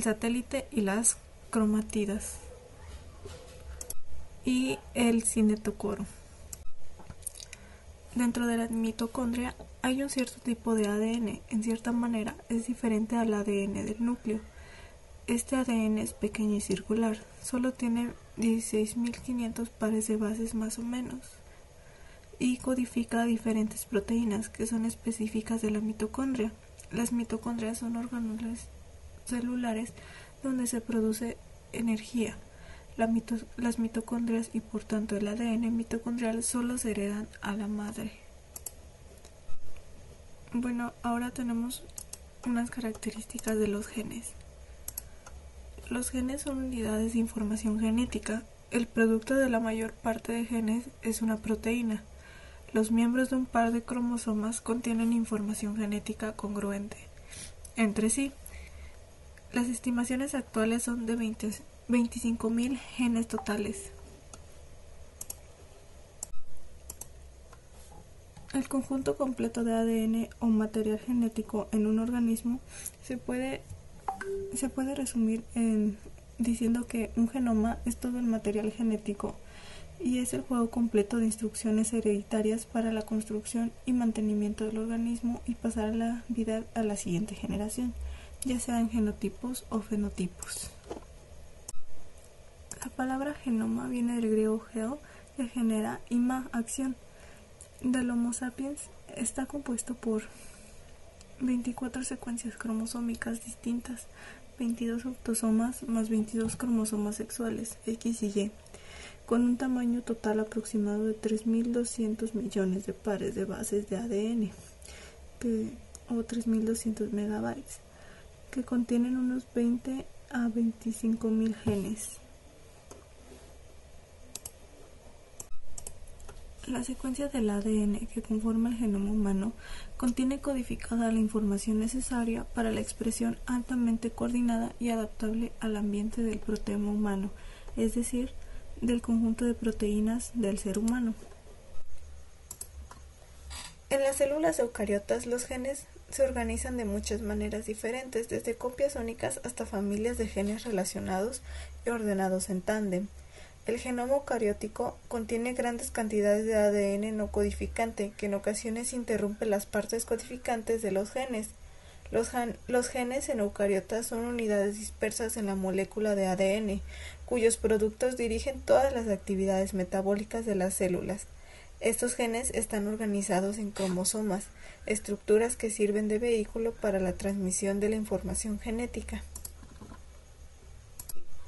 satélite y las cromátidas y el cinetocoro. Dentro de la mitocondria hay un cierto tipo de ADN, en cierta manera es diferente al ADN del núcleo. Este ADN es pequeño y circular, solo tiene 16.500 pares de bases más o menos, y codifica diferentes proteínas que son específicas de la mitocondria. Las mitocondrias son orgánulos celulares donde se produce energía. Las mitocondrias y por tanto el ADN mitocondrial solo se heredan a la madre. Bueno, ahora tenemos unas características de los genes. Los genes son unidades de información genética. El producto de la mayor parte de genes es una proteína. Los miembros de un par de cromosomas contienen información genética congruente entre sí. Las estimaciones actuales son de 25.000 genes totales. El conjunto completo de ADN o material genético en un organismo se puede resumir diciendo que un genoma es todo el material genético y es el juego completo de instrucciones hereditarias para la construcción y mantenimiento del organismo y pasar la vida a la siguiente generación, ya sean genotipos o fenotipos. La palabra genoma viene del griego geo, que genera, y ma, acción. Del Homo sapiens está compuesto por 24 secuencias cromosómicas distintas, 22 autosomas más 22 cromosomas sexuales, X y Y, con un tamaño total aproximado de 3.200 millones de pares de bases de ADN, o 3.200 megabytes, que contienen unos 20 a 25.000 genes. La secuencia del ADN que conforma el genoma humano contiene codificada la información necesaria para la expresión altamente coordinada y adaptable al ambiente del proteoma humano, es decir, del conjunto de proteínas del ser humano. En las células eucariotas, los genes se organizan de muchas maneras diferentes, desde copias únicas hasta familias de genes relacionados y ordenados en tándem. El genoma eucariótico contiene grandes cantidades de ADN no codificante, que en ocasiones interrumpe las partes codificantes de los genes. Los genes en eucariotas son unidades dispersas en la molécula de ADN, cuyos productos dirigen todas las actividades metabólicas de las células. Estos genes están organizados en cromosomas, estructuras que sirven de vehículo para la transmisión de la información genética.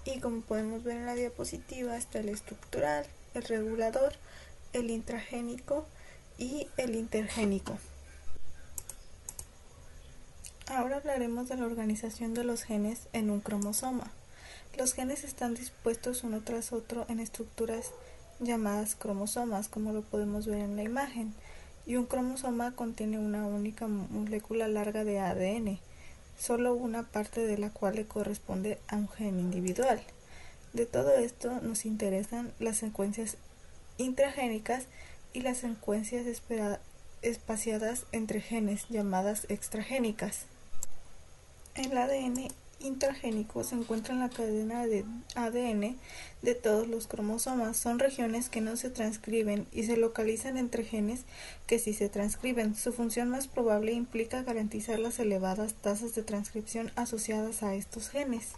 Y como podemos ver en la diapositiva, está el estructural, el regulador, el intragénico y el intergénico. Ahora hablaremos de la organización de los genes en un cromosoma. Los genes están dispuestos uno tras otro en estructuras llamadas cromosomas, como lo podemos ver en la imagen, y un cromosoma contiene una única molécula larga de ADN, solo una parte de la cual le corresponde a un gen individual. De todo esto nos interesan las secuencias intragénicas y las secuencias espaciadas entre genes llamadas extragénicas. El ADN intergénico se encuentra en la cadena de ADN de todos los cromosomas. Son regiones que no se transcriben y se localizan entre genes que sí se transcriben. Su función más probable implica garantizar las elevadas tasas de transcripción asociadas a estos genes.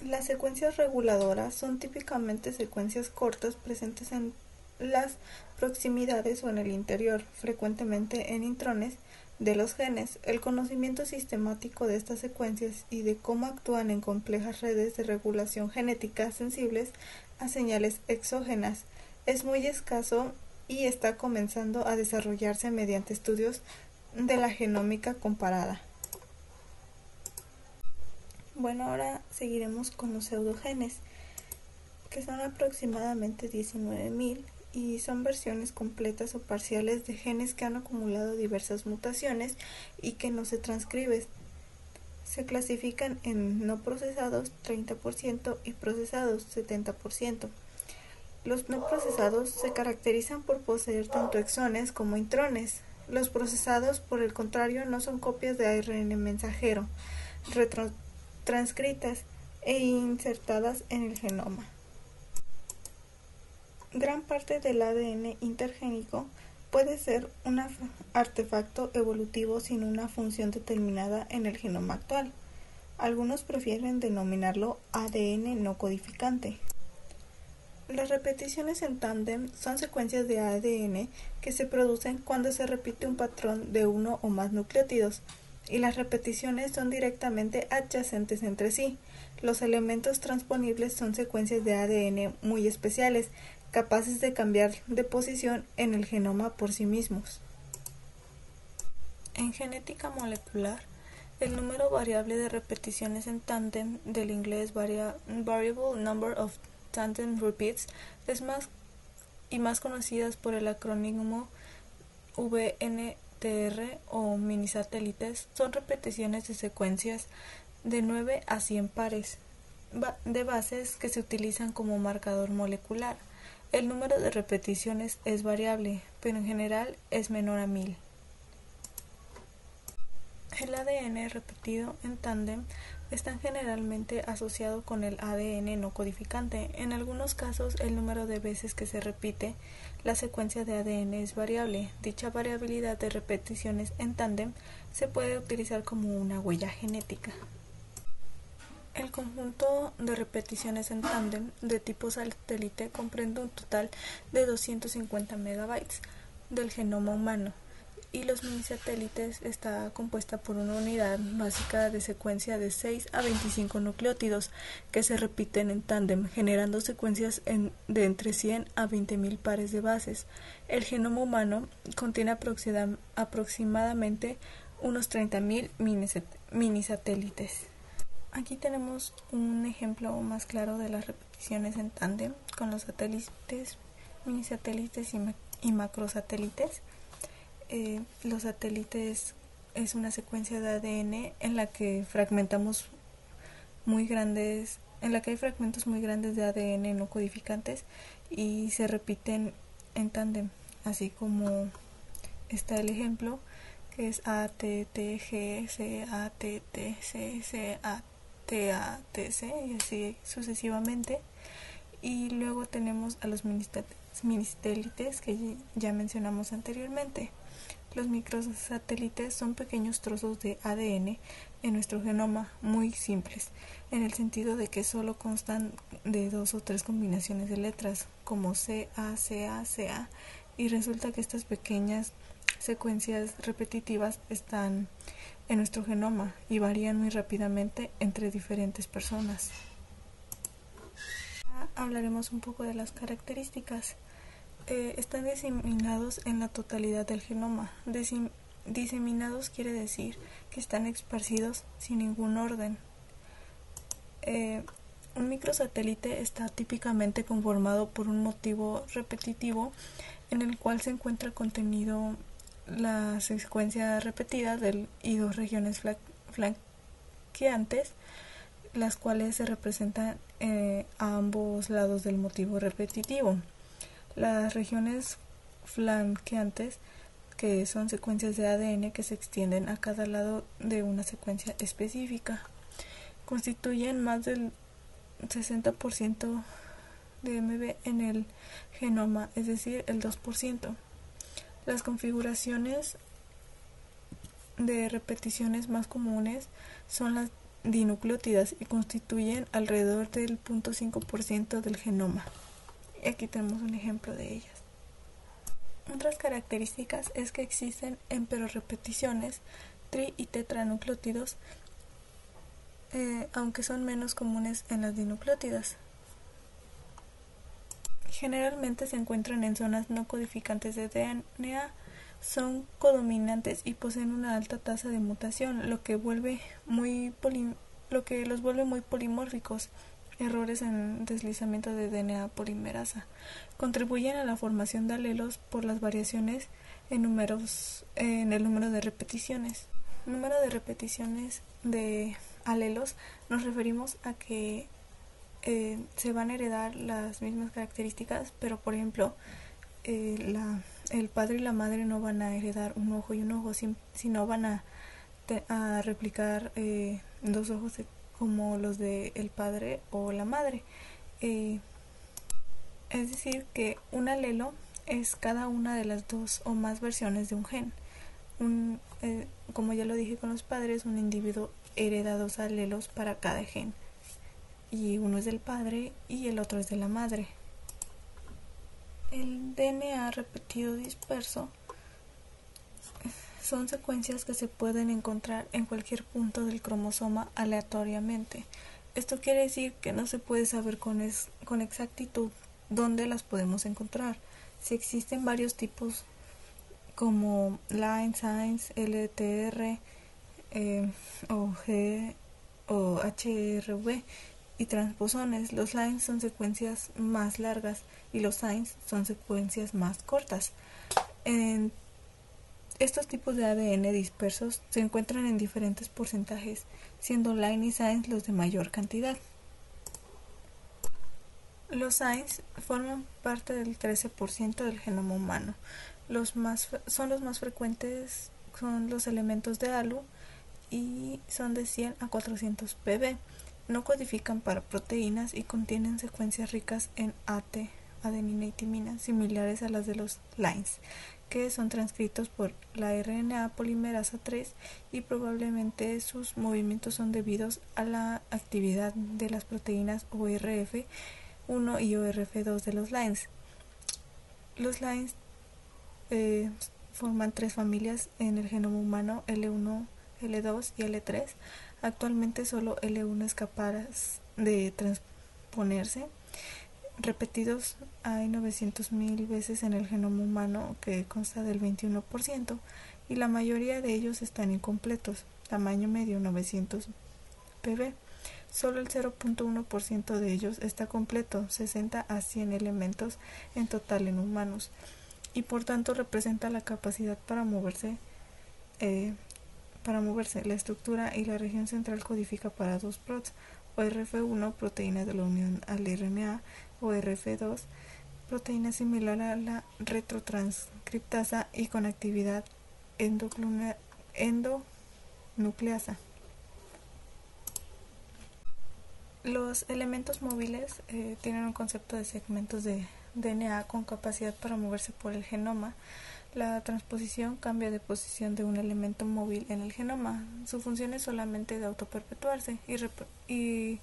Las secuencias reguladoras son típicamente secuencias cortas presentes en las proximidades o en el interior, frecuentemente en intrones, de los genes. El conocimiento sistemático de estas secuencias y de cómo actúan en complejas redes de regulación genética sensibles a señales exógenas es muy escaso y está comenzando a desarrollarse mediante estudios de la genómica comparada. Bueno, ahora seguiremos con los pseudogenes, que son aproximadamente 19.000 y son versiones completas o parciales de genes que han acumulado diversas mutaciones y que no se transcriben. Se clasifican en no procesados 30% y procesados 70%. Los no procesados se caracterizan por poseer tanto exones como intrones. Los procesados, por el contrario, no son copias de ARN mensajero retrotranscritas e insertadas en el genoma. Gran parte del ADN intergénico puede ser un artefacto evolutivo sin una función determinada en el genoma actual. Algunos prefieren denominarlo ADN no codificante. Las repeticiones en tándem son secuencias de ADN que se producen cuando se repite un patrón de uno o más nucleótidos, y las repeticiones son directamente adyacentes entre sí. Los elementos transponibles son secuencias de ADN muy especiales, capaces de cambiar de posición en el genoma por sí mismos. En genética molecular, el número variable de repeticiones en tándem, del inglés variable number of tandem repeats, es más conocidas por el acrónimo VNTR o minisatélites. Son repeticiones de secuencias de 9 a 100 pares de bases que se utilizan como marcador molecular. El número de repeticiones es variable, pero en general es menor a 1000. El ADN repetido en tándem está generalmente asociado con el ADN no codificante. En algunos casos, el número de veces que se repite la secuencia de ADN es variable. Dicha variabilidad de repeticiones en tándem se puede utilizar como una huella genética. El conjunto de repeticiones en tándem de tipo satélite comprende un total de 250 megabytes del genoma humano, y los minisatélites está compuesta por una unidad básica de secuencia de 6 a 25 nucleótidos que se repiten en tándem, generando secuencias de entre 100 a 20.000 pares de bases. El genoma humano contiene aproximadamente unos 30.000 minisatélites. Aquí tenemos un ejemplo más claro de las repeticiones en tándem con los satélites, minisatélites y macrosatélites. Los satélites es una secuencia de ADN en la que hay fragmentos muy grandes de ADN no codificantes y se repiten en tándem, así como está el ejemplo, que es ATTG, CATT, TATC y así sucesivamente. Y luego tenemos a los minisatélites que ya mencionamos anteriormente. Los microsatélites son pequeños trozos de ADN en nuestro genoma muy simples, en el sentido de que solo constan de 2 o 3 combinaciones de letras, como CA, y resulta que estas pequeñas secuencias repetitivas están en nuestro genoma y varían muy rápidamente entre diferentes personas. Ahora hablaremos un poco de las características. Están diseminados en la totalidad del genoma. Diseminados quiere decir que están esparcidos sin ningún orden. Un microsatélite está típicamente conformado por un motivo repetitivo en el cual se encuentra contenido la secuencia repetida y 2 regiones flanqueantes, las cuales se representan a ambos lados del motivo repetitivo. Las regiones flanqueantes, que son secuencias de ADN que se extienden a cada lado de una secuencia específica. constituyen más del 60% de MB en el genoma, es decir, el 2%. Las configuraciones de repeticiones más comunes son las dinucleótidas y constituyen alrededor del 0.5% del genoma. Y aquí tenemos un ejemplo de ellas. Otras características es que existen emperorepeticiones, tri- y tetranucleótidos, aunque son menos comunes en las dinucleótidas. Generalmente se encuentran en zonas no codificantes de DNA, son codominantes y poseen una alta tasa de mutación, lo que los vuelve muy polimórficos. Errores en deslizamiento de DNA polimerasa contribuyen a la formación de alelos por las variaciones en el número de repeticiones. Número de repeticiones de alelos nos referimos a que se van a heredar las mismas características, pero por ejemplo el padre y la madre no van a heredar un ojo y un ojo, sino van a replicar dos ojos como los del padre o la madre. Es decir, que un alelo es cada una de las dos o más versiones de un gen. Como ya lo dije con los padres, un individuo hereda dos alelos para cada gen, y uno es del padre y el otro es de la madre. El DNA repetido disperso son secuencias que se pueden encontrar en cualquier punto del cromosoma aleatoriamente. Esto quiere decir que no se puede saber con exactitud dónde las podemos encontrar. Si existen varios tipos como line, signs, LTR o G o HRV y transposones. Los lines son secuencias más largas y los signs son secuencias más cortas. En estos tipos de ADN dispersos se encuentran en diferentes porcentajes, siendo line y signs los de mayor cantidad. Los signs forman parte del 13% del genoma humano. Los más frecuentes son los elementos de ALU y son de 100 a 400 ppb. No codifican para proteínas y contienen secuencias ricas en AT, adenina y timina, similares a las de los lines, que son transcritos por la RNA polimerasa 3 y probablemente sus movimientos son debidos a la actividad de las proteínas ORF1 y ORF2 de los lines. Los lines forman tres familias en el genoma humano: L1, L2 y L3. Actualmente solo L1 es capaz de transponerse. Repetidos hay 900.000 veces en el genoma humano, que consta del 21%, y la mayoría de ellos están incompletos, tamaño medio 900 ppb. Solo el 0.1% de ellos está completo, 60 a 100 elementos en total en humanos, y por tanto representa la capacidad para moverse. La estructura y la región central codifica para dos prots: ORF1, proteína de la unión al RNA, ORF2, proteína similar a la retrotranscriptasa y con actividad endonucleasa. Los elementos móviles tienen un concepto de segmentos de DNA con capacidad para moverse por el genoma. La transposición cambia de posición de un elemento móvil en el genoma. Su función es solamente de autoperpetuarse y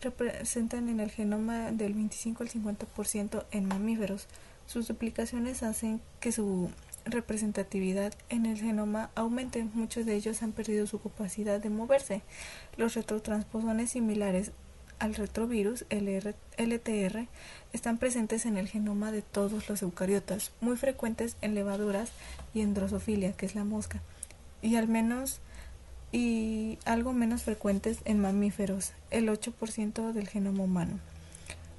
representan en el genoma del 25 al 50% en mamíferos. Sus duplicaciones hacen que su representatividad en el genoma aumente. Muchos de ellos han perdido su capacidad de moverse. Los retrotransposones similares al retrovirus LTR están presentes en el genoma de todos los eucariotas, muy frecuentes en levaduras y en Drosophila, que es la mosca, y algo menos frecuentes en mamíferos, el 8% del genoma humano.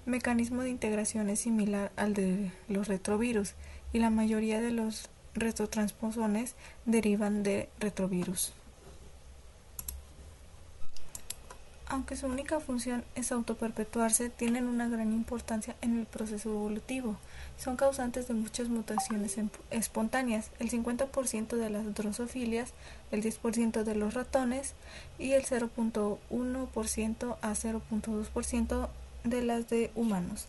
Mecanismo de integración es similar al de los retrovirus, y la mayoría de los retrotransposones derivan de retrovirus. Aunque su única función es autoperpetuarse, tienen una gran importancia en el proceso evolutivo. Son causantes de muchas mutaciones espontáneas, el 50% de las drosofilias, el 10% de los ratones y el 0.1% a 0.2% de las de humanos.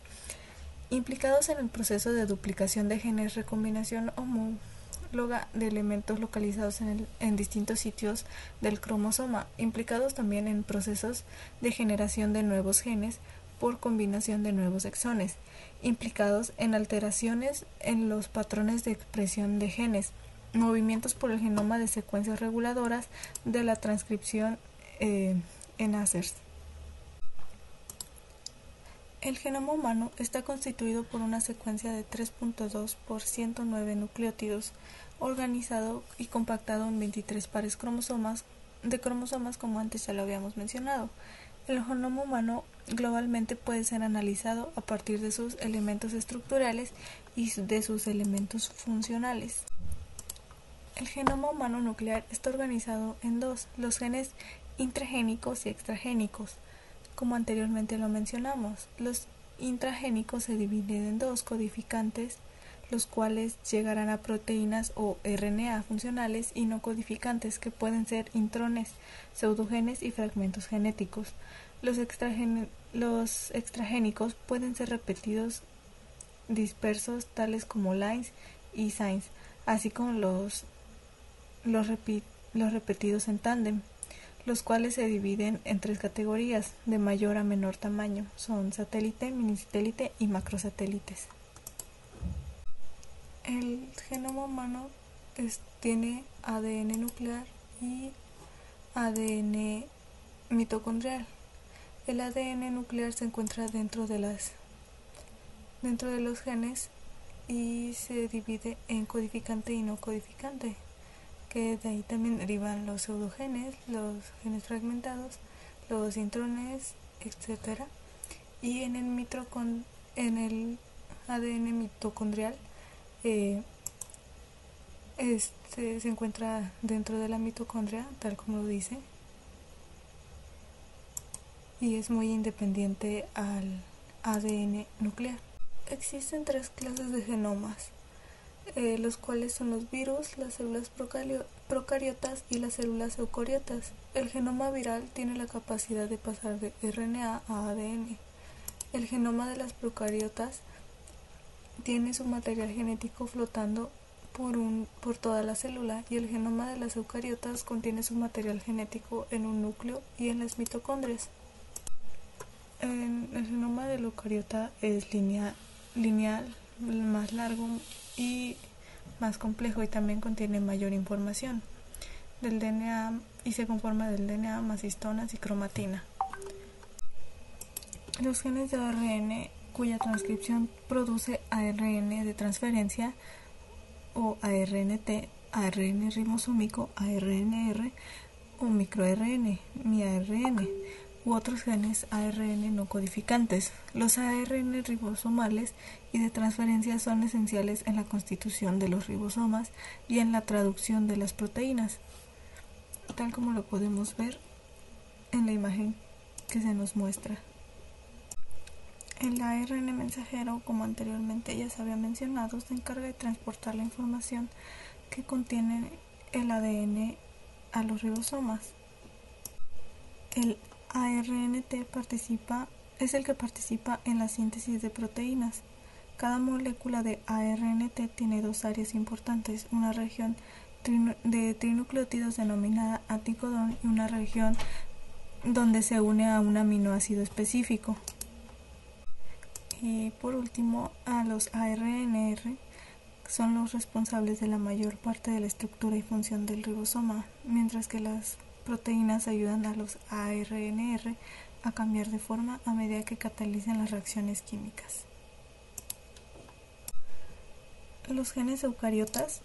Implicados en el proceso de duplicación de genes, recombinación homóloga de elementos localizados en distintos sitios del cromosoma, implicados también en procesos de generación de nuevos genes por combinación de nuevos exones, implicados en alteraciones en los patrones de expresión de genes, movimientos por el genoma de secuencias reguladoras de la transcripción en ACERS. El genoma humano está constituido por una secuencia de 3.2 por 109 nucleótidos, organizado y compactado en 23 pares de cromosomas como antes ya lo habíamos mencionado. El genoma humano globalmente puede ser analizado a partir de sus elementos estructurales y de sus elementos funcionales. El genoma humano nuclear está organizado en dos, los genes intragénicos y extragénicos. Como anteriormente lo mencionamos, los intragénicos se dividen en dos codificantes, los cuales llegarán a proteínas o RNA funcionales, y no codificantes, que pueden ser intrones, pseudogenes y fragmentos genéticos. Los extragénicos pueden ser repetidos dispersos, tales como lines y signs, así como los repetidos en tándem, los cuales se dividen en tres categorías de mayor a menor tamaño. Son satélite, minisatélite y macrosatélites. El genoma humano tiene ADN nuclear y ADN mitocondrial. El ADN nuclear se encuentra dentro de los genes y se divide en codificante y no codificante, que de ahí también derivan los pseudogenes, los genes fragmentados, los intrones, etc. Y en el ADN mitocondrial se encuentra dentro de la mitocondria, tal como lo dice, y es muy independiente al ADN nuclear. Existen tres clases de genomas, los cuales son los virus, las células procariotas y las células eucariotas. El genoma viral tiene la capacidad de pasar de RNA a ADN. El genoma de las procariotas tiene su material genético flotando por toda la célula, y el genoma de las eucariotas contiene su material genético en un núcleo y en las mitocondrias. El genoma del eucariota es lineal, más largo y más complejo, y también contiene mayor información del DNA y se conforma del DNA más histonas y cromatina. Los genes de ARN cuya transcripción produce ARN de transferencia o ARNT, ARN ribosómico, ARNR o microRN, miARN u otros genes ARN no codificantes. Los ARN ribosomales y de transferencia son esenciales en la constitución de los ribosomas y en la traducción de las proteínas, tal como lo podemos ver en la imagen que se nos muestra. El ARN mensajero, como anteriormente ya se había mencionado, se encarga de transportar la información que contiene el ADN a los ribosomas. El ARNT es el que participa en la síntesis de proteínas. Cada molécula de ARNT tiene dos áreas importantes, una región de trinucleótidos denominada anticodón y una región donde se une a un aminoácido específico. Y por último, a los ARNR son los responsables de la mayor parte de la estructura y función del ribosoma, mientras que las proteínas ayudan a los ARNR a cambiar de forma a medida que catalizan las reacciones químicas. Los genes eucariotas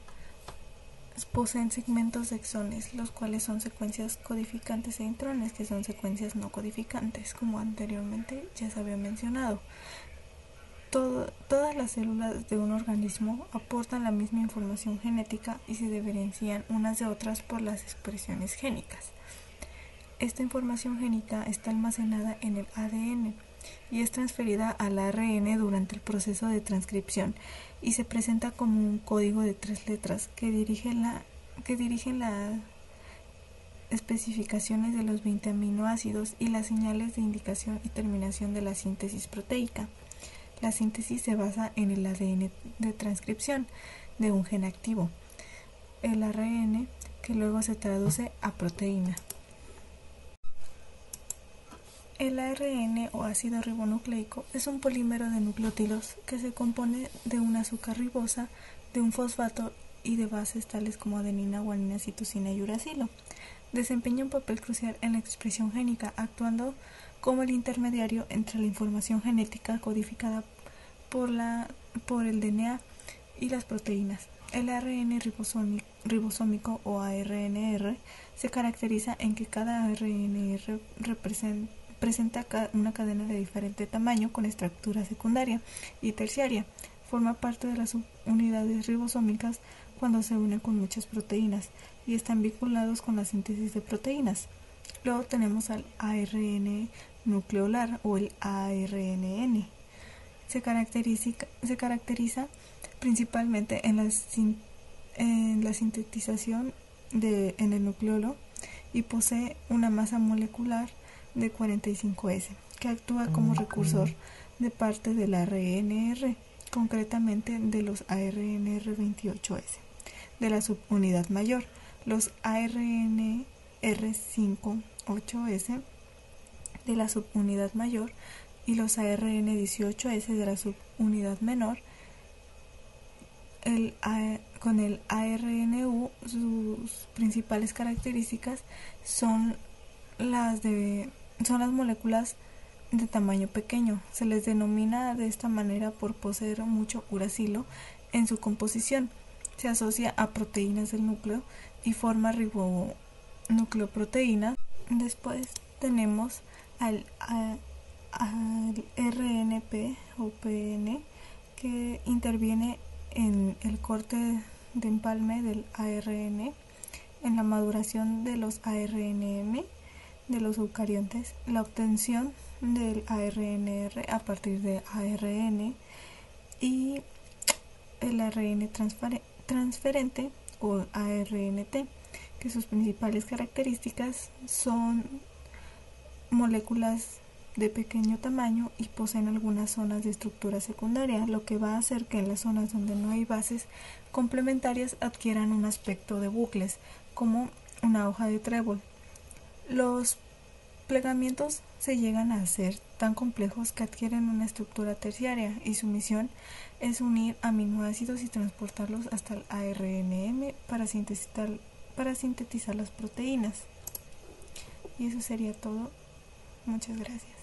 poseen segmentos de exones, los cuales son secuencias codificantes, e intrones, que son secuencias no codificantes, como anteriormente ya se había mencionado. Todas las células de un organismo aportan la misma información genética y se diferencian unas de otras por las expresiones génicas. Esta información génica está almacenada en el ADN y es transferida al ARN durante el proceso de transcripción y se presenta como un código de 3 letras que dirigen las especificaciones de los 20 aminoácidos y las señales de indicación y terminación de la síntesis proteica. La síntesis se basa en el ADN de transcripción de un gen activo, el ARN, que luego se traduce a proteína. El ARN o ácido ribonucleico es un polímero de nucleótidos que se compone de un azúcar ribosa, de un fosfato y de bases tales como adenina, guanina, citosina y uracilo. Desempeña un papel crucial en la expresión génica, actuando como el intermediario entre la información genética codificada por el DNA y las proteínas. El ARN ribosómico o ARNR se caracteriza en que cada ARNR presenta una cadena de diferente tamaño con estructura secundaria y terciaria. Forma parte de las subunidades ribosómicas cuando se une con muchas proteínas y están vinculados con la síntesis de proteínas. Luego tenemos al ARN nucleolar o el ARNN. Se caracteriza principalmente en la sintetización en el nucleolo y posee una masa molecular de 45S, que actúa como recursor de parte del ARNR, concretamente de los ARNR28S, de la subunidad mayor, los ARNR58S de la subunidad mayor y los ARN18S de la subunidad menor. Con el ARNU, sus principales características son las moléculas de tamaño pequeño. Se les denomina de esta manera por poseer mucho uracilo en su composición. Se asocia a proteínas del núcleo y forma ribonucleoproteínas. Después tenemos al RNP o PN, que interviene en el corte de empalme del ARN, en la maduración de los ARNM de los eucariontes, la obtención del ARNR a partir de ARN y el ARN transferente o ARNT, que sus principales características son moléculas de pequeño tamaño y poseen algunas zonas de estructura secundaria, lo que va a hacer que en las zonas donde no hay bases complementarias adquieran un aspecto de bucles, como una hoja de trébol. Los plegamientos se llegan a ser tan complejos que adquieren una estructura terciaria y su misión es unir aminoácidos y transportarlos hasta el ARNM para sintetizar las proteínas. Y eso sería todo. Muchas gracias.